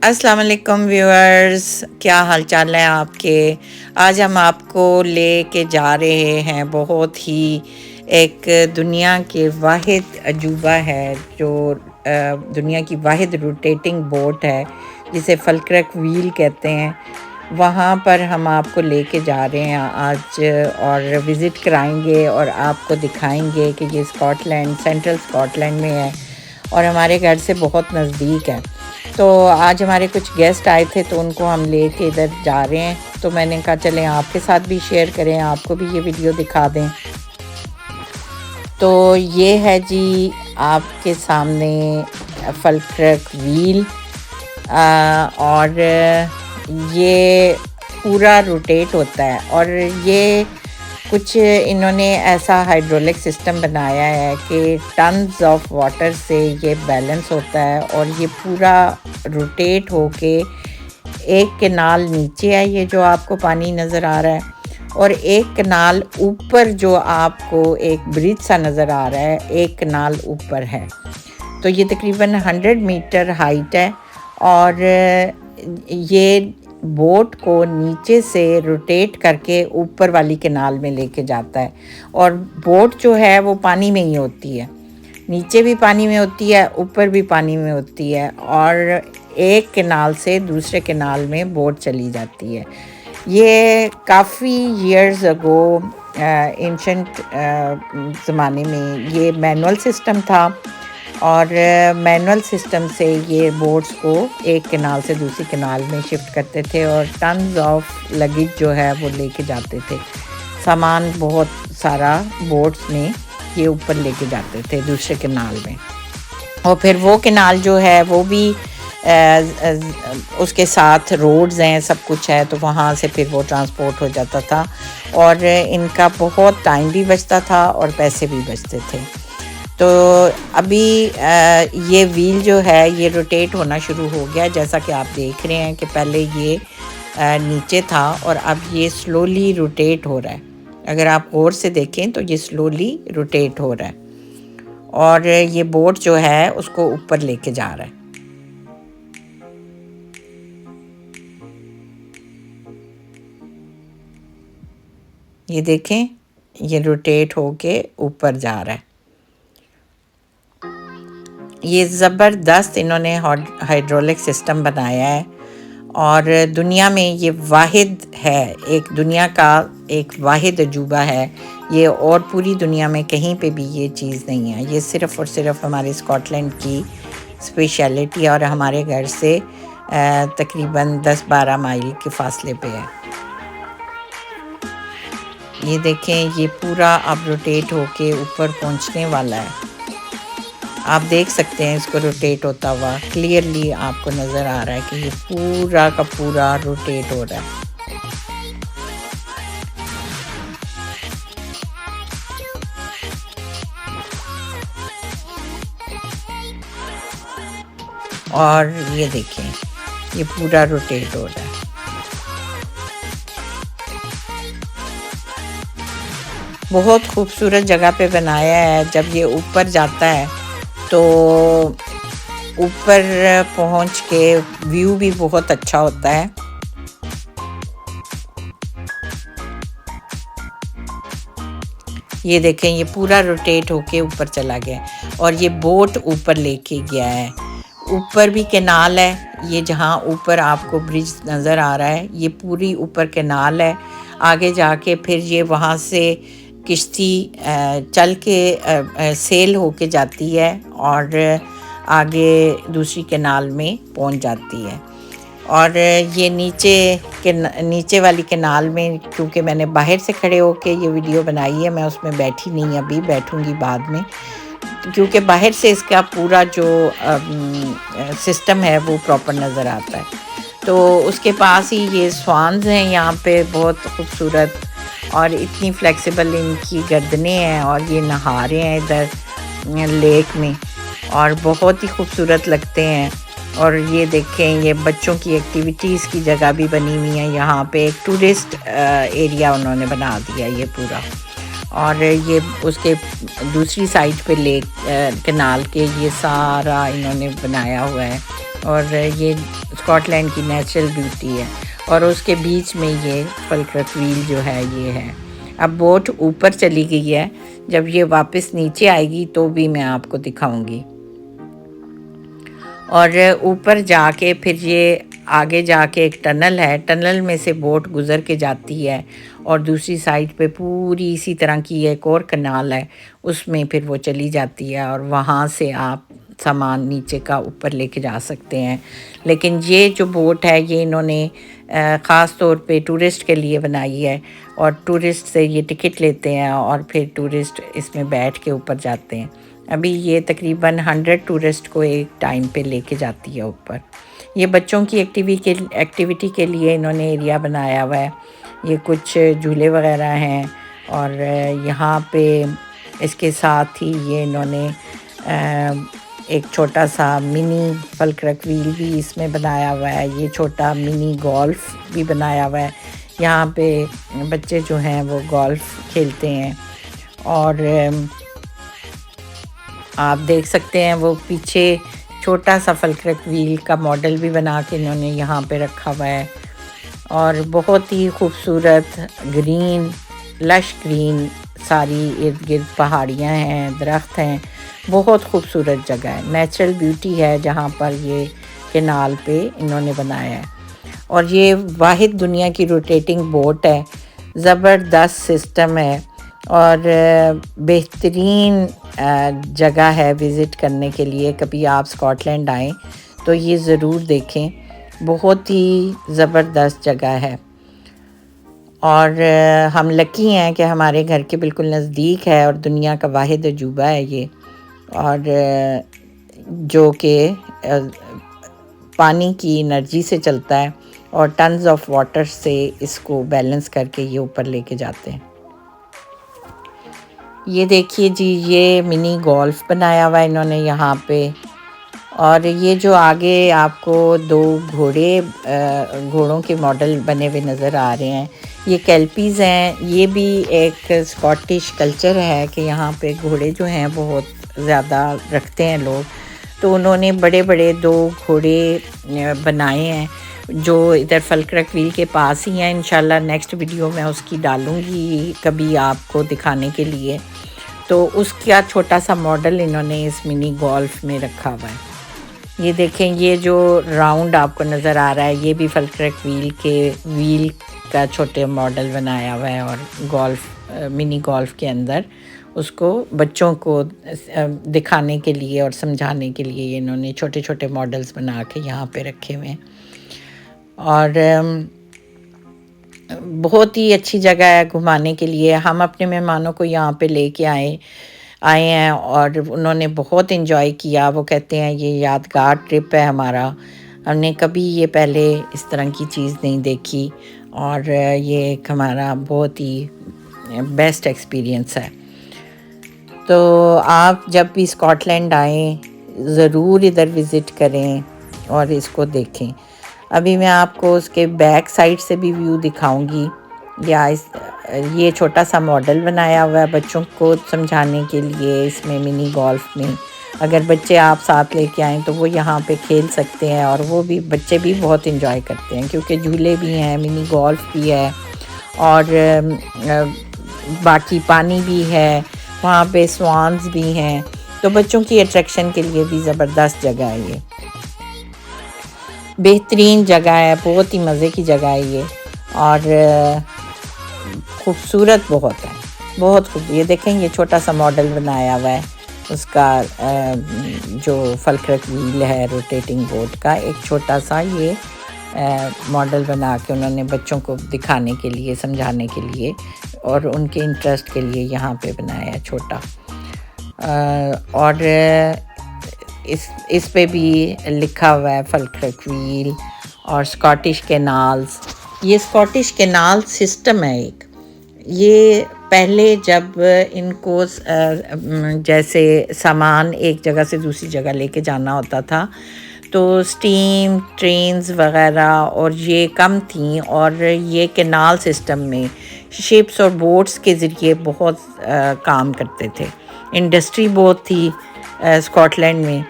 अस्सलाम वालेकुम व्यूअर्स, क्या हाल चाल है आपके। आज हम आपको लेके जा रहे हैं बहुत ही एक दुनिया के वाहिद अजूबा है जो दुनिया की वाहिद रोटेटिंग बोट है जिसे फलक्रक व्हील कहते हैं। वहाँ पर हम आपको लेके जा रहे हैं आज और विज़िट कराएंगे और आपको दिखाएंगे कि ये स्कॉटलैंड, सेंट्रल स्कॉटलैंड में है और हमारे घर से बहुत नज़दीक है। तो आज हमारे कुछ गेस्ट आए थे तो उनको हम लेके इधर जा रहे हैं, तो मैंने कहा चलें आपके साथ भी शेयर करें, आपको भी ये वीडियो दिखा दें। तो ये है जी आपके सामने फलक्रक व्हील और ये पूरा रोटेट होता है और ये कुछ इन्होंने ऐसा हाइड्रोलिक सिस्टम बनाया है कि टन्स ऑफ वाटर से ये बैलेंस होता है और ये पूरा रोटेट होके एक कैनाल नीचे है, ये जो आपको पानी नज़र आ रहा है, और एक कैनाल ऊपर जो आपको एक ब्रिज सा नज़र आ रहा है, एक कैनाल ऊपर है। तो ये तकरीबन 100 मीटर हाइट है और ये बोट को नीचे से रोटेट करके ऊपर वाली कैनाल में लेके जाता है। और बोट जो है वो पानी में ही होती है, नीचे भी पानी में होती है, ऊपर भी पानी में होती है और एक कैनाल से दूसरे कैनाल में बोट चली जाती है। ये काफ़ी ईयर्स अगो एंशंट ज़माने में ये मैनुअल सिस्टम था और मैनुअल सिस्टम से ये बोट्स को एक कैनाल से दूसरी कैनाल में शिफ्ट करते थे और टन्स ऑफ लगेज जो है वो लेके जाते थे। सामान बहुत सारा बोट्स में ये ऊपर लेके जाते थे दूसरे कैनाल में, और फिर वो कैनाल जो है वो भी उसके साथ रोड्स हैं, सब कुछ है, तो वहाँ से फिर वो ट्रांसपोर्ट हो जाता था और इनका बहुत टाइम भी बचता था और पैसे भी बचते थे। तो अभी ये व्हील जो है ये रोटेट होना शुरू हो गया, जैसा कि आप देख रहे हैं कि पहले ये नीचे था और अब ये स्लोली रोटेट हो रहा है। अगर आप गौर से देखें तो ये स्लोली रोटेट हो रहा है और ये बोट जो है उसको ऊपर लेके जा रहा है। ये देखें, ये रोटेट होके ऊपर जा रहा है। ये ज़बरदस्त इन्होंने हाइड्रोलिक सिस्टम बनाया है और दुनिया में ये वाहिद है, एक दुनिया का एक वाहिद अजूबा है ये, और पूरी दुनिया में कहीं पे भी ये चीज़ नहीं है। ये सिर्फ़ और सिर्फ हमारे स्कॉटलैंड की स्पेशलिटी और हमारे घर से तकरीबन 10-12 माइल के फासले पे है। ये देखें, ये पूरा अब रोटेट होके ऊपर पहुंचने वाला है। आप देख सकते हैं इसको रोटेट होता हुआ, क्लियरली आपको नज़र आ रहा है कि ये पूरा का पूरा रोटेट हो रहा है। और ये देखें, ये पूरा रोटेट हो रहा है। बहुत खूबसूरत जगह पे बनाया है। जब ये ऊपर जाता है तो ऊपर पहुंच के व्यू भी बहुत अच्छा होता है। ये देखें, ये पूरा रोटेट होके ऊपर चला गया और ये बोट ऊपर लेके गया है। ऊपर भी कैनाल है, ये जहाँ ऊपर आपको ब्रिज नज़र आ रहा है ये पूरी ऊपर कैनाल है। आगे जाके फिर ये वहाँ से किश्ती चल के सेल होके जाती है और आगे दूसरी कैनाल में पहुंच जाती है। और ये नीचे वाली कैनाल में, क्योंकि मैंने बाहर से खड़े होके ये वीडियो बनाई है, मैं उसमें बैठी नहीं, अभी बैठूंगी बाद में, क्योंकि बाहर से इसका पूरा जो सिस्टम है वो प्रॉपर नज़र आता है। तो उसके पास ही ये स्वान्स हैं यहाँ पे, बहुत खूबसूरत और इतनी फ्लेक्सिबल इनकी गर्दनें हैं और ये नहा रहे हैं इधर लेक में और बहुत ही खूबसूरत लगते हैं। और ये देखें, ये बच्चों की एक्टिविटीज़ की जगह भी बनी हुई है यहाँ पे, एक टूरिस्ट एरिया उन्होंने बना दिया ये पूरा। और ये उसके दूसरी साइड पे लेक कनाल के ये सारा इन्होंने बनाया हुआ है। और ये स्कॉटलैंड की नेचुरल ब्यूटी है। और उसके बीच में ये फलक्रक व्हील जो है ये है। अब बोट ऊपर चली गई है, जब ये वापस नीचे आएगी तो भी मैं आपको दिखाऊंगी। और ऊपर जाके फिर ये आगे जाके एक टनल है, टनल में से बोट गुज़र के जाती है और दूसरी साइड पे पूरी इसी तरह की एक और कनाल है, उसमें फिर वो चली जाती है और वहाँ से आप सामान नीचे का ऊपर लेके जा सकते हैं। लेकिन ये जो बोट है ये इन्होंने ख़ास तौर पे टूरिस्ट के लिए बनाई है और टूरिस्ट से ये टिकट लेते हैं और फिर टूरिस्ट इसमें बैठ के ऊपर जाते हैं। अभी ये तकरीबन 100 टूरिस्ट को एक टाइम पे लेके जाती है ऊपर। ये बच्चों की एक्टिविटी के लिए इन्होंने एरिया बनाया हुआ है। ये कुछ झूले वगैरह हैं और यहाँ पे इसके साथ ही ये इन्होंने एक छोटा सा मिनी फलक्रक व्हील भी इसमें बनाया हुआ है। ये छोटा मिनी गोल्फ भी बनाया हुआ है। यहाँ पे बच्चे जो हैं वो गोल्फ खेलते हैं। और आप देख सकते हैं वो पीछे छोटा सा फलक्रक व्हील का मॉडल भी बना के इन्होंने यहाँ पे रखा हुआ है। और बहुत ही खूबसूरत ग्रीन, लश ग्रीन सारी इर्द गिर्द पहाड़ियाँ हैं, दरख्त हैं। बहुत खूबसूरत जगह है, नेचुरल ब्यूटी है जहाँ पर ये केनाल पे इन्होंने बनाया है। और ये वाहिद दुनिया की रोटेटिंग बोट है, ज़बरदस्त सिस्टम है और बेहतरीन जगह है विज़िट करने के लिए। कभी आप स्कॉटलैंड आएँ तो ये ज़रूर देखें, बहुत ही ज़बरदस्त जगह है। और हम लकी हैं कि हमारे घर के बिल्कुल नज़दीक है और दुनिया का वाहिद अजूबा है ये। और जो कि पानी की एनर्जी से चलता है और टन्स ऑफ वाटर से इसको बैलेंस करके ये ऊपर लेके जाते हैं। ये देखिए जी, ये मिनी गोल्फ बनाया हुआ है इन्होंने यहाँ पे। और ये जो आगे आपको दो घोड़ों के मॉडल बने हुए नज़र आ रहे हैं, ये कैल्पीज़ हैं। ये भी एक स्कॉटिश कल्चर है कि यहाँ पे घोड़े जो हैं बहुत ज़्यादा रखते हैं लोग। तो उन्होंने बड़े बड़े दो घोड़े बनाए हैं जो इधर फलक्रक व्हील के पास ही हैं। इंशाल्लाह नेक्स्ट वीडियो में उसकी डालूँगी कभी आपको दिखाने के लिए। तो उसका छोटा सा मॉडल इन्होंने इस मिनी गोल्फ में रखा हुआ है। ये देखें, ये जो राउंड आपको नज़र आ रहा है ये भी फलक्रक व्हील का छोटे मॉडल बनाया हुआ है। और मिनी गोल्फ के अंदर उसको बच्चों को दिखाने के लिए और समझाने के लिए इन्होंने छोटे छोटे मॉडल्स बना के यहाँ पे रखे हुए हैं। और बहुत ही अच्छी जगह है घुमाने के लिए। हम अपने मेहमानों को यहाँ पे लेके आए हैं और उन्होंने बहुत इन्जॉय किया। वो कहते हैं ये यादगार ट्रिप है हमारा, हमने कभी ये पहले इस तरह की चीज़ नहीं देखी और ये एक हमारा बहुत ही बेस्ट एक्सपीरियंस है। तो आप जब भी स्कॉटलैंड आएँ ज़रूर इधर विज़िट करें और इसको देखें। अभी मैं आपको उसके बैक साइड से भी व्यू दिखाऊंगी। ये छोटा सा मॉडल बनाया हुआ है बच्चों को समझाने के लिए। इसमें मिनी गोल्फ में अगर बच्चे आप साथ लेके आएँ तो वो यहाँ पे खेल सकते हैं और वो भी बच्चे भी बहुत इंजॉय करते हैं क्योंकि झूले भी हैं, मिनी गोल्फ भी है और बाकी पानी भी है, वहाँ पे स्वान्स भी हैं। तो बच्चों की अट्रैक्शन के लिए भी ज़बरदस्त जगह है ये, बेहतरीन जगह है, बहुत ही मज़े की जगह है ये और खूबसूरत बहुत है, बहुत खूब। ये देखें, ये छोटा सा मॉडल बनाया हुआ है उसका, जो फलक्रक व्हील है रोटेटिंग बोट का, एक छोटा सा ये मॉडल बना के उन्होंने बच्चों को दिखाने के लिए, समझाने के लिए और उनके इंटरेस्ट के लिए यहाँ पे बनाया है छोटा। और इस पे भी लिखा हुआ है फलक्रक व्हील और स्कॉटिश कैनाल्स। ये स्कॉटिश कैनाल सिस्टम है एक। ये पहले जब इनको जैसे सामान एक जगह से दूसरी जगह लेके जाना होता था तो स्टीम ट्रेन्स वगैरह और ये कम थी, और ये कैनाल सिस्टम में शिप्स और बोट्स के ज़रिए बहुत काम करते थे। इंडस्ट्री बहुत थी स्कॉटलैंड में,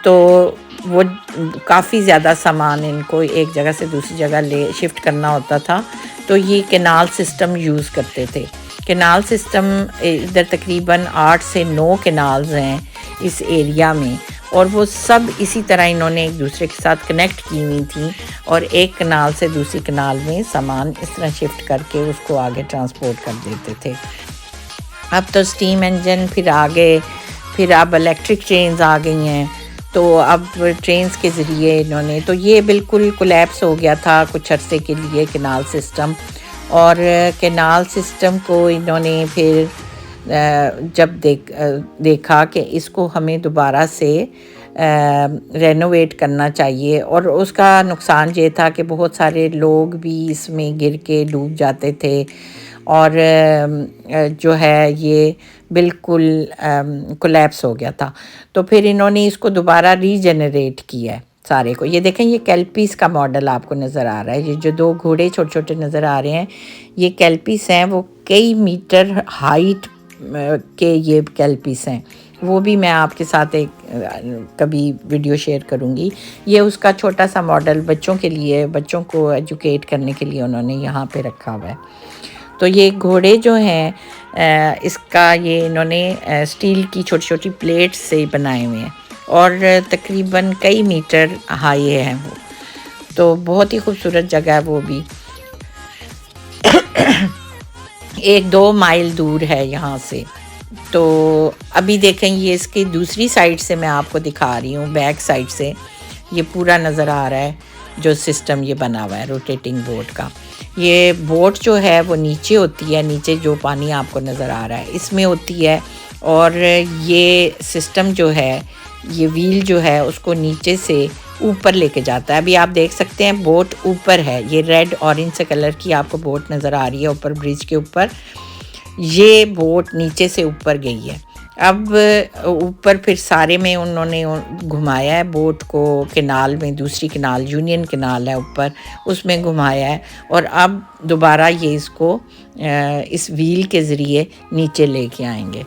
तो वो काफ़ी ज़्यादा सामान इनको एक जगह से दूसरी जगह ले शिफ्ट करना होता था, तो ये कैनाल सिस्टम यूज़ करते थे। कैनाल सिस्टम इधर तकरीबन 8 से 9 कैनाल्स हैं इस एरिया में, और वो सब इसी तरह इन्होंने एक दूसरे के साथ कनेक्ट की हुई थी, और एक कनाल से दूसरी कनाल में सामान इस तरह शिफ्ट करके उसको आगे ट्रांसपोर्ट कर देते थे। अब तो स्टीम इंजन फिर आ गए, फिर अब इलेक्ट्रिक ट्रेन्स आ गई हैं, तो अब ट्रेन्स के ज़रिए इन्होंने, तो ये बिल्कुल कोलैप्स हो गया था कुछ अरसे के लिए कैनाल सिस्टम। और कैनाल सिस्टम को इन्होंने फिर जब देखा कि इसको हमें दोबारा से रेनोवेट करना चाहिए, और उसका नुकसान ये था कि बहुत सारे लोग भी इसमें गिर के डूब जाते थे, और जो है ये बिल्कुल कोलैप्स हो गया था। तो फिर इन्होंने इसको दोबारा रीजनरेट किया है सारे को। ये देखें, ये कैल्पीस का मॉडल आपको नज़र आ रहा है, ये जो 2 घोड़े छोटे छोटे नज़र आ रहे हैं, ये कैल्पीस हैं। वो कई मीटर हाइट के ये कैल्पीस हैं, वो भी मैं आपके साथ एक कभी वीडियो शेयर करूँगी। ये उसका छोटा सा मॉडल बच्चों के लिए, बच्चों को एजुकेट करने के लिए उन्होंने यहाँ पे रखा हुआ है। तो ये घोड़े जो हैं इसका ये इन्होंने स्टील की छोटी छोटी प्लेट्स से बनाए हुए हैं, और तकरीबन कई मीटर हाई है वो, तो बहुत ही खूबसूरत जगह है वो भी। 1-2 माइल दूर है यहाँ से। तो अभी देखें, ये इसकी दूसरी साइड से मैं आपको दिखा रही हूँ, बैक साइड से ये पूरा नज़र आ रहा है जो सिस्टम ये बना हुआ है रोटेटिंग बोट का। ये बोट जो है वो नीचे होती है, नीचे जो पानी आपको नज़र आ रहा है इसमें होती है, और ये सिस्टम जो है, ये व्हील जो है उसको नीचे से ऊपर लेके जाता है। अभी आप देख सकते हैं बोट ऊपर है, ये रेड ऑरेंज से कलर की आपको बोट नज़र आ रही है ऊपर ब्रिज के ऊपर। ये बोट नीचे से ऊपर गई है। अब ऊपर फिर सारे में उन्होंने घुमाया है बोट को, कैनाल में, दूसरी कैनाल यूनियन कैनाल है ऊपर, उसमें घुमाया है, और अब दोबारा ये इसको इस व्हील के ज़रिए नीचे लेके आएंगे।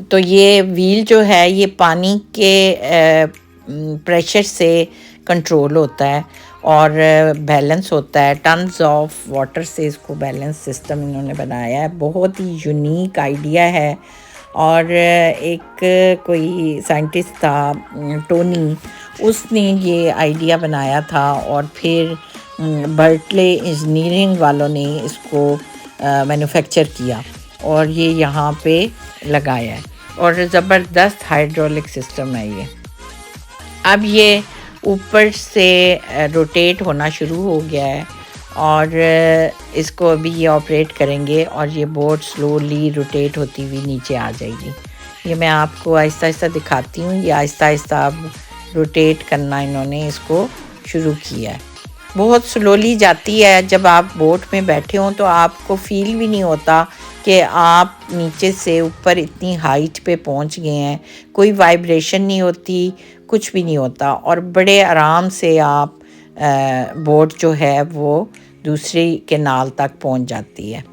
तो ये व्हील जो है ये पानी के प्रेशर से कंट्रोल होता है और बैलेंस होता है। टन्स ऑफ वाटर से इसको बैलेंस सिस्टम इन्होंने बनाया है। बहुत ही यूनिक आइडिया है। और एक कोई साइंटिस्ट था टोनी, उसने ये आइडिया बनाया था, और फिर बर्कले इंजीनियरिंग वालों ने इसको मैन्युफैक्चर किया और ये यहाँ पे लगाया है, और ज़बरदस्त हाइड्रोलिक सिस्टम है ये। अब ये ऊपर से रोटेट होना शुरू हो गया है, और इसको अभी ये ऑपरेट करेंगे और ये बोट स्लोली रोटेट होती हुई नीचे आ जाएगी। ये मैं आपको आहिस्ता आहिस्ता दिखाती हूँ। ये आहिस्ता आहिस्ता अब रोटेट करना इन्होंने इसको शुरू किया है। बहुत स्लोली जाती है। जब आप बोट में बैठे हों तो आपको फील भी नहीं होता कि आप नीचे से ऊपर इतनी हाइट पे पहुंच गए हैं। कोई वाइब्रेशन नहीं होती, कुछ भी नहीं होता, और बड़े आराम से आप बोट जो है वो दूसरी कैनाल तक पहुंच जाती है।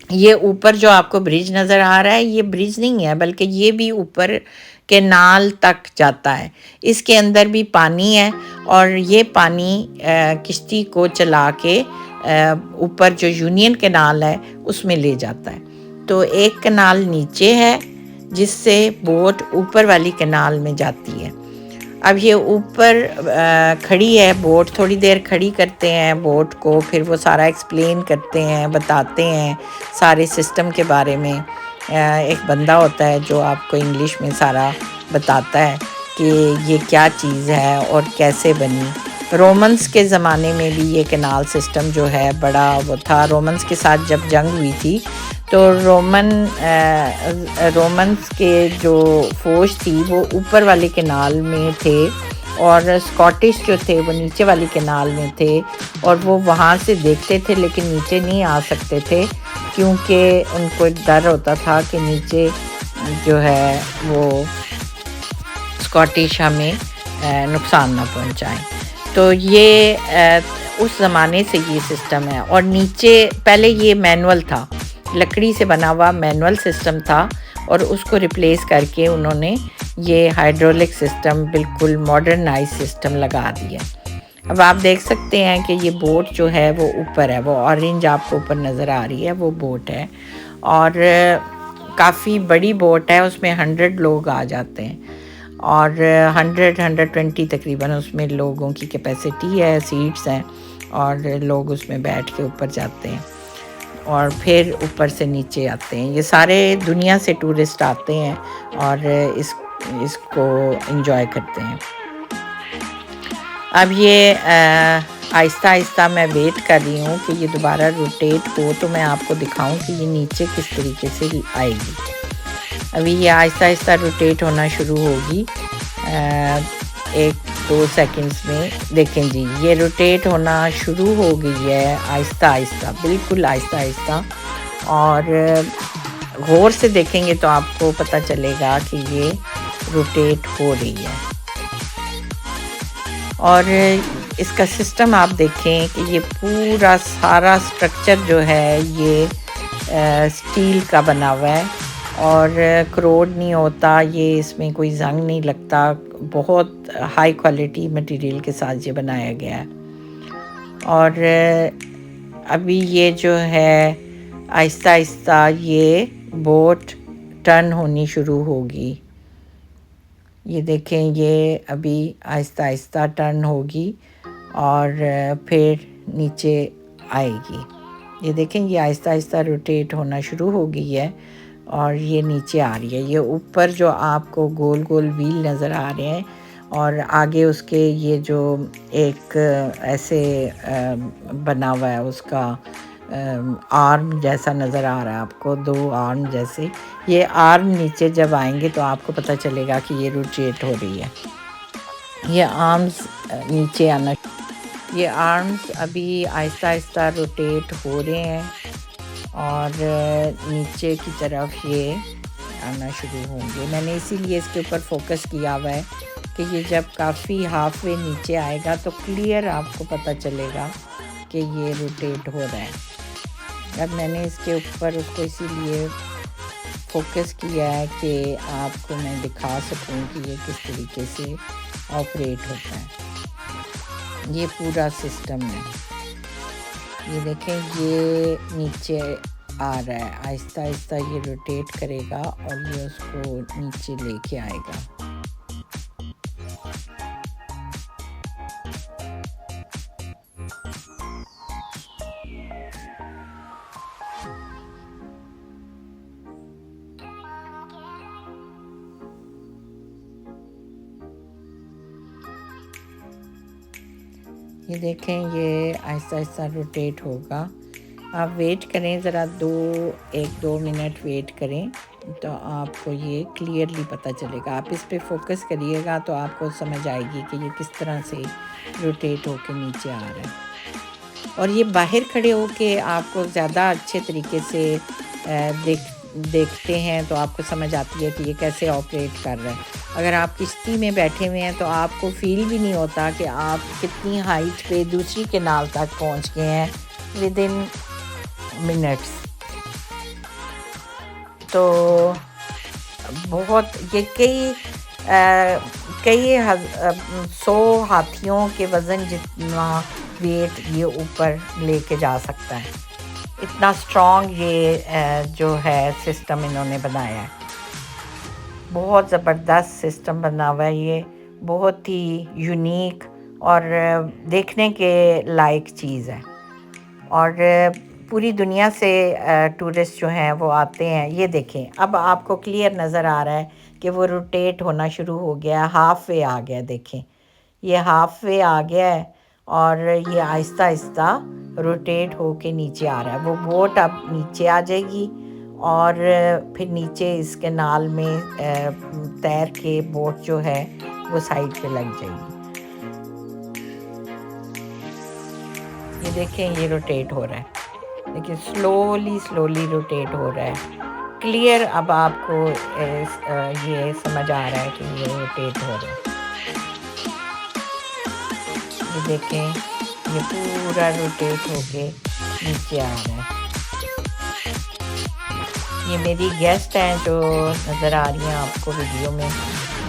ये ऊपर जो आपको ब्रिज नज़र आ रहा है, ये ब्रिज नहीं है, बल्कि ये भी ऊपर कैनाल तक जाता है। इसके अंदर भी पानी है, और ये पानी किश्ती को चला के ऊपर जो यूनियन कैनाल है उसमें ले जाता है। तो एक कैनाल नीचे है जिससे बोट ऊपर वाली कैनाल में जाती है। अब ये ऊपर खड़ी है बोट, थोड़ी देर खड़ी करते हैं बोट को, फिर वो सारा एक्सप्लेन करते हैं, बताते हैं सारे सिस्टम के बारे में। एक बंदा होता है जो आपको इंग्लिश में सारा बताता है कि ये क्या चीज़ है और कैसे बनी। रोमन्स के ज़माने में भी ये कैनाल सिस्टम जो है बड़ा वो था। रोमन्स के साथ जब जंग हुई थी तो रोमन्स के जो फौज थी वो ऊपर वाले कैनाल में थे, और स्कॉटिश जो थे वो नीचे वाली कैनाल में थे, और वो वहाँ से देखते थे लेकिन नीचे नहीं आ सकते थे, क्योंकि उनको डर होता था कि नीचे जो है वो स्कॉटिश हमें नुकसान ना पहुंचाएं। तो ये उस ज़माने से ये सिस्टम है। और नीचे पहले ये मैनुअल था, लकड़ी से बना हुआ मैनुअल सिस्टम था, और उसको रिप्लेस करके उन्होंने ये हाइड्रोलिक सिस्टम, बिल्कुल मॉडर्नाइज सिस्टम लगा दिया। अब आप देख सकते हैं कि ये बोट जो है वो ऊपर है, वो ऑरेंज आपको ऊपर नज़र आ रही है, वो बोट है। और काफ़ी बड़ी बोट है, उसमें 100 लोग आ जाते हैं, और 100-120 तकरीबन उसमें लोगों की कैपेसिटी है, सीट्स हैं, और लोग उसमें बैठ के ऊपर जाते हैं और फिर ऊपर से नीचे आते हैं। ये सारे दुनिया से टूरिस्ट आते हैं और इसको एंजॉय करते हैं। अब ये आहिस्ता आहिस्ता मैं वेट कर रही हूँ कि ये दोबारा रोटेट हो, तो मैं आपको दिखाऊं कि ये नीचे किस तरीके से आएगी। अभी ये आहिस्ता आहिस्ता रोटेट होना शुरू होगी 1-2 सेकंड्स में। देखें जी, ये रोटेट होना शुरू हो गई है आहिस्ता आहिस्ता, बिल्कुल आहिस्ता आहिस्ता। और गौर से देखेंगे तो आपको पता चलेगा कि ये रोटेट हो रही है। और इसका सिस्टम आप देखें कि ये पूरा सारा स्ट्रक्चर जो है ये स्टील का बना हुआ है, और करोड नहीं होता, ये इसमें कोई जंग नहीं लगता, बहुत हाई क्वालिटी मटेरियल के साथ ये बनाया गया है। और अभी ये जो है आहिस्ता आहिस्ता ये बोट टर्न होनी शुरू होगी। ये देखें, ये अभी आहिस्ता आहिस्ता टर्न होगी और फिर नीचे आएगी। ये देखें, ये आहिस्ता आहिस्ता रोटेट होना शुरू हो गई है और ये नीचे आ रही है। ये ऊपर जो आपको गोल गोल व्हील नज़र आ रहे हैं, और आगे उसके ये जो एक ऐसे बना हुआ है उसका आर्म जैसा नज़र आ रहा है आपको, 2 आर्म जैसे। ये आर्म नीचे जब आएंगे तो आपको पता चलेगा कि ये रोटेट हो रही है। ये आर्म्स नीचे आना, ये आर्म्स अभी आहिस्ता आहिस्ता रोटेट हो रहे हैं और नीचे की तरफ ये आना शुरू होंगे। मैंने इसीलिए इसके ऊपर फोकस किया हुआ है कि ये जब काफ़ी हाफ वे नीचे आएगा तो क्लियर आपको पता चलेगा कि ये रोटेट हो रहा है। अब मैंने इसके ऊपर उसको इसीलिए फोकस किया है कि आपको मैं दिखा सकूं कि ये किस तरीके से ऑपरेट होता है। ये पूरा सिस्टम है, ये देखें, ये नीचे आ रहा है, आहिस्ता आहिस्ता ये रोटेट करेगा और ये उसको नीचे लेके आएगा। ये देखें, ये आहिस्ता आहिस्ता रोटेट होगा। आप वेट करें ज़रा, 1-2 मिनट वेट करें तो आपको ये क्लियरली पता चलेगा। आप इस पे फोकस करिएगा तो आपको समझ आएगी कि ये किस तरह से रोटेट होके नीचे आ रहा है। और ये बाहर खड़े होके आपको ज़्यादा अच्छे तरीके से देखते हैं तो आपको समझ आती है कि ये कैसे ऑपरेट कर रहा है। अगर आप किश्ती में बैठे हुए हैं तो आपको फील भी नहीं होता कि आप कितनी हाइट पे दूसरी केनाल तक पहुंच गए हैं विदिन मिनट्स। तो बहुत ये कई 100 हाथियों के वज़न जितना वेट ये ऊपर लेके जा सकता है। इतना स्ट्रॉन्ग ये जो है सिस्टम इन्होंने बनाया है। बहुत ज़बरदस्त सिस्टम बना हुआ है ये, बहुत ही यूनिक और देखने के लायक चीज़ है। और पूरी दुनिया से टूरिस्ट जो हैं वो आते हैं। ये देखें, अब आपको क्लियर नज़र आ रहा है कि वो रोटेट होना शुरू हो गया, हाफ वे आ गया। देखें, ये हाफ वे आ गया है और ये आहिस्ता आहिस्ता रोटेट होके नीचे आ रहा है। वो बोट अब नीचे आ जाएगी और फिर नीचे इस कैनाल में तैर के बोट जो है वो साइड पे लग जाएगी। ये देखें, ये रोटेट हो रहा है, देखिए स्लोली रोटेट हो रहा है। क्लियर अब आपको ये समझ आ रहा है कि ये रोटेट हो रहा है। ये देखें, ये पूरा रोटेट होके नीचे आ रहा है। ये मेरी गेस्ट हैं जो नज़र आ रही हैं आपको वीडियो में,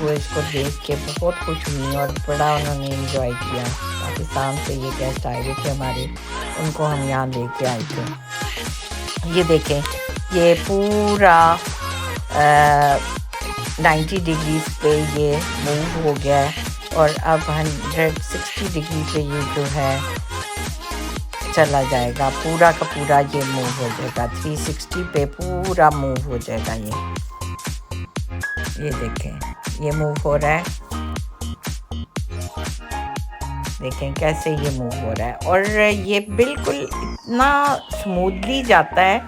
वो इसको देख के बहुत खुश हुई और बड़ा उन्होंने एंजॉय किया। पाकिस्तान से ये गेस्ट आए हुए थे हमारे, उनको हम यहाँ लेके आए थे। ये देखें, ये पूरा 90 डिग्रीज पे ये मूव हो गया है और अब 160 डिग्री पे ये जो है चला जाएगा, पूरा का पूरा ये मूव हो जाएगा। 360 पे पूरा मूव हो जाएगा। ये देखें, ये मूव हो रहा है, देखें कैसे ये मूव हो रहा है और ये बिल्कुल इतना स्मूथली जाता है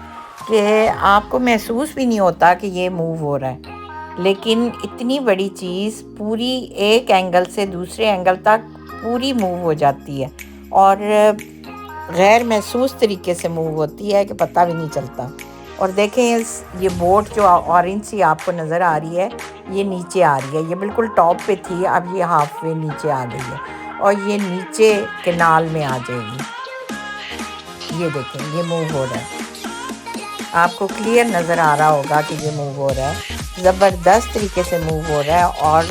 कि आपको महसूस भी नहीं होता कि ये मूव हो रहा है। लेकिन इतनी बड़ी चीज़ पूरी एक एंगल से दूसरे एंगल तक पूरी मूव हो जाती है और गैर महसूस तरीके से मूव होती है कि पता भी नहीं चलता। और देखें ये बोट जो ऑरेंज सी आपको नज़र आ रही है, ये नीचे आ रही है। ये बिल्कुल टॉप पे थी, अब ये हाफ वे नीचे आ गई है और ये नीचे कैनाल में आ जाएगी। ये देखें, ये मूव हो रहा है, आपको क्लियर नज़र आ रहा होगा कि ये मूव हो रहा है। ज़बरदस्त तरीके से मूव हो रहा है और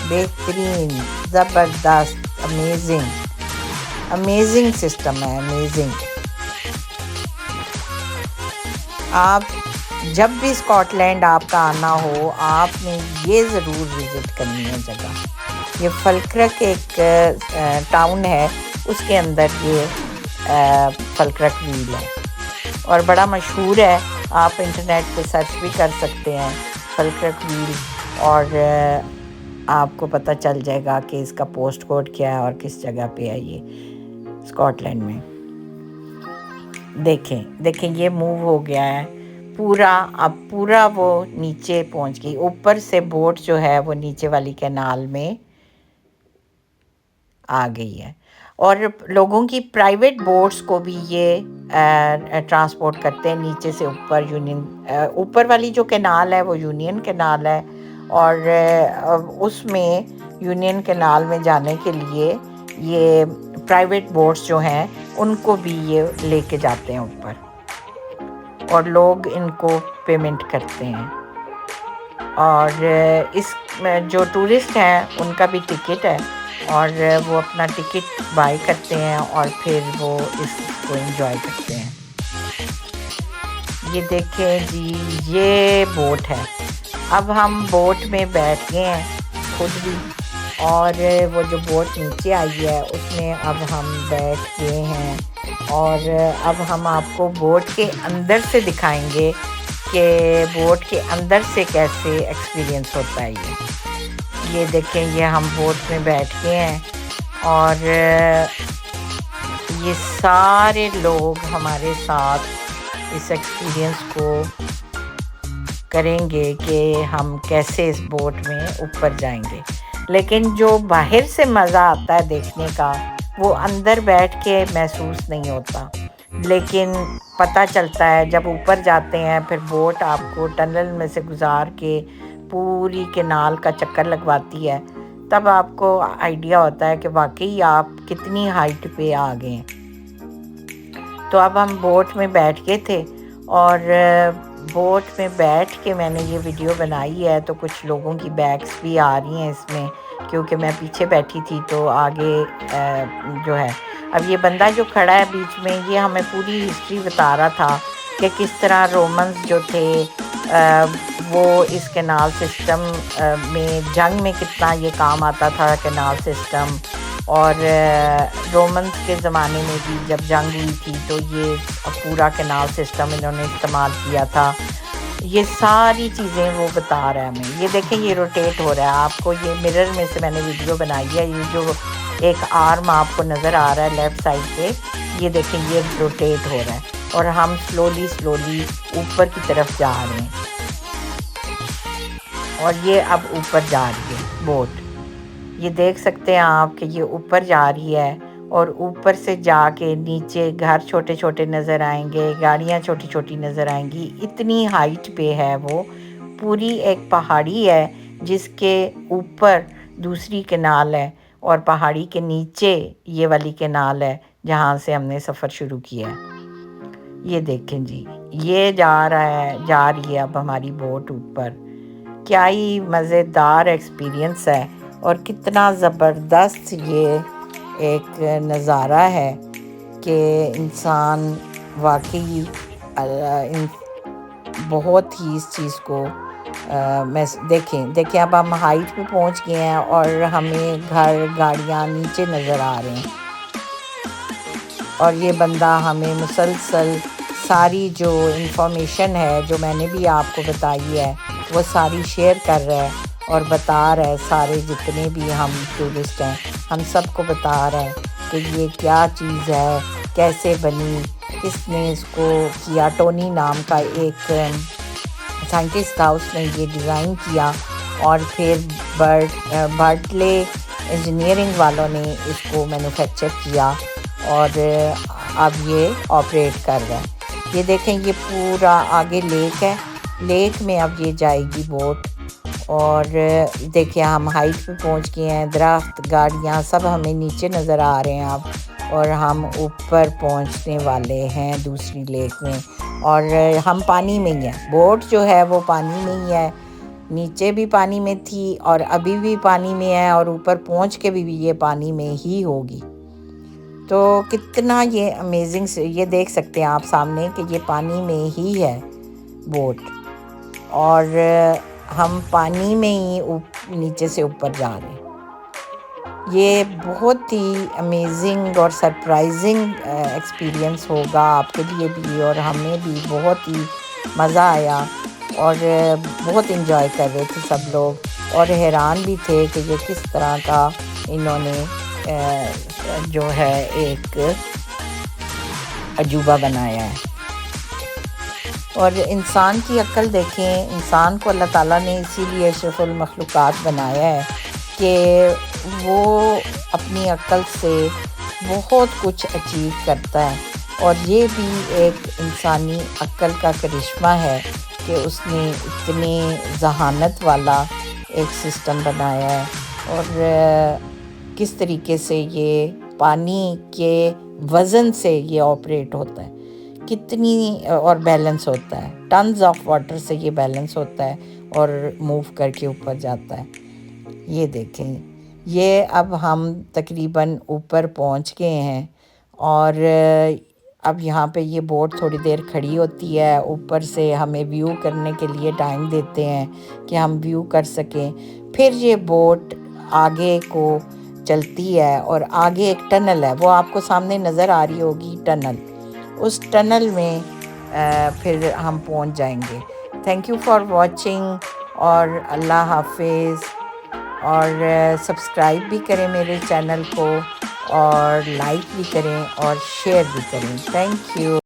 बेहतरीन, ज़बरदस्त, अमेजिंग सिस्टम है, अमेजिंग। आप जब भी स्कॉटलैंड आपका आना हो, आपने ये ज़रूर विज़िट करनी है जगह। ये फलक्रक एक टाउन है, उसके अंदर ये फलक्रक व्हील है और बड़ा मशहूर है। आप इंटरनेट पे सर्च भी कर सकते हैं फलक्रक व्हील और आपको पता चल जाएगा कि इसका पोस्ट कोड क्या है और किस जगह पे है ये स्कॉटलैंड में। देखें ये मूव हो गया है पूरा, अब पूरा वो नीचे पहुंच गई। ऊपर से बोट जो है वो नीचे वाली कैनाल में आ गई है और लोगों की प्राइवेट बोट्स को भी ये ट्रांसपोर्ट करते हैं नीचे से ऊपर। ऊपर वाली जो कैनाल है वो यूनियन कैनाल है और उसमें यूनियन कैनाल में जाने के लिए ये प्राइवेट बोट्स जो हैं उनको भी ये लेके जाते हैं ऊपर और लोग इनको पेमेंट करते हैं। और इस जो टूरिस्ट हैं उनका भी टिकट है और वो अपना टिकट बाय करते हैं और फिर वो इसको एंजॉय करते हैं। ये देखें जी, ये बोट है। अब हम बोट में बैठ गए हैं खुद भी और वो जो बोट नीचे आई है उसमें अब हम बैठ गए हैं और अब हम आपको बोट के अंदर से दिखाएंगे कि बोट के अंदर से कैसे एक्सपीरियंस होता है। ये देखें, ये हम बोट में बैठ गए हैं और ये सारे लोग हमारे साथ इस एक्सपीरियंस को करेंगे कि हम कैसे इस बोट में ऊपर जाएंगे। लेकिन जो बाहर से मज़ा आता है देखने का, वो अंदर बैठ के महसूस नहीं होता, लेकिन पता चलता है जब ऊपर जाते हैं। फिर बोट आपको टनल में से गुजार के पूरी कैनाल का चक्कर लगवाती है, तब आपको आइडिया होता है कि वाकई आप कितनी हाइट पे आ गए हैं। तो अब हम बोट में बैठ गए थे और बोट में बैठ के मैंने ये वीडियो बनाई है, तो कुछ लोगों की बैग्स भी आ रही हैं इसमें, क्योंकि मैं पीछे बैठी थी तो आगे जो है। अब ये बंदा जो खड़ा है बीच में, ये हमें पूरी हिस्ट्री बता रहा था कि किस तरह रोमन्स जो थे वो इस कैनाल सिस्टम में जंग में कितना ये काम आता था कैनाल सिस्टम। और रोमन्स के ज़माने में भी जब जंग हुई थी तो ये पूरा कैनाल सिस्टम इन्होंने इस्तेमाल किया था। ये सारी चीज़ें वो बता रहा है हमें। ये देखें, ये रोटेट हो रहा है, आपको ये मिरर में से मैंने वीडियो बनाई है। ये जो एक आर्म आपको नज़र आ रहा है लेफ़्ट साइड पे, ये देखें ये रोटेट हो रहा है और हम स्लोली ऊपर की तरफ जा रहे हैं और ये अब ऊपर जा रही है बोट। ये देख सकते हैं आप कि ये ऊपर जा रही है और ऊपर से जाके नीचे घर छोटे छोटे नज़र आएंगे, गाड़ियाँ छोटी छोटी नज़र आएंगी। इतनी हाइट पे है वो, पूरी एक पहाड़ी है जिसके ऊपर दूसरी कैनाल है और पहाड़ी के नीचे ये वाली कैनाल है जहाँ से हमने सफ़र शुरू किया है। ये देखें जी, ये जा रही है अब हमारी बोट ऊपर। क्या ही मज़ेदार एक्सपीरियंस है और कितना ज़बरदस्त ये एक नज़ारा है कि इंसान वाकई बहुत ही इस चीज़ को मैं देखें अब हम हाइट पे पहुंच गए हैं और हमें घर गाड़ियां नीचे नज़र आ रहे हैं और ये बंदा हमें मुसलसल सारी जो इन्फॉर्मेशन है जो मैंने भी आपको बताई है वो सारी शेयर कर रहा है और बता रहा है। सारे जितने भी हम टूरिस्ट हैं हम सबको बता रहा है कि ये क्या चीज़ है, कैसे बनी, किसने इसको किया। टोनी नाम का एक साइंटिस्ट था, उसने ये डिज़ाइन किया और फिर बर्टले इंजीनियरिंग वालों ने इसको मैन्युफैक्चर किया और अब ये ऑपरेट कर रहा है। ये देखें, ये पूरा आगे लेक है, लेक में अब ये जाएगी बोट। और देखिए हम हाइट पे पहुंच गए हैं, दरख्त गाड़ियां सब हमें नीचे नज़र आ रहे हैं अब, और हम ऊपर पहुंचने वाले हैं दूसरी लेक में। और हम पानी में ही हैं, बोट जो है वो पानी में ही है, नीचे भी पानी में थी और अभी भी पानी में है और ऊपर पहुंच के भी ये पानी में ही होगी। तो कितना ये अमेजिंग से ये देख सकते हैं आप सामने कि ये पानी में ही है बोट और हम पानी में ही नीचे से ऊपर जा रहे हैं। ये बहुत ही अमेजिंग और सरप्राइजिंग एक्सपीरियंस होगा आपके लिए भी और हमें भी बहुत ही मज़ा आया और बहुत इन्जॉय कर रहे थे सब लोग और हैरान भी थे कि ये किस तरह का इन्होंने जो है एक अजूबा बनाया है। और इंसान की अक्ल देखें, इंसान को अल्लाह ताला ने इसीलिए अशरफुल मखलूक़ात बनाया है कि वो अपनी अक्ल से बहुत कुछ अचीव करता है और ये भी एक इंसानी अक्ल का करिश्मा है कि उसने इतनी जहानत वाला एक सिस्टम बनाया है और किस तरीके से ये पानी के वज़न से ये ऑपरेट होता है, कितनी और बैलेंस होता है, टन्स ऑफ वाटर से ये बैलेंस होता है और मूव करके ऊपर जाता है। ये देखें, ये अब हम तकरीबन ऊपर पहुंच गए हैं और अब यहाँ पे ये बोट थोड़ी देर खड़ी होती है, ऊपर से हमें व्यू करने के लिए टाइम देते हैं कि हम व्यू कर सकें। फिर ये बोट आगे को चलती है और आगे एक टनल है, वो आपको सामने नज़र आ रही होगी टनल, उस टनल में फिर हम पहुंच जाएंगे। थैंक यू फॉर वॉचिंग और अल्लाह हाफिज़। और सब्सक्राइब भी करें मेरे चैनल को और लाइक भी करें और शेयर भी करें। Thank you.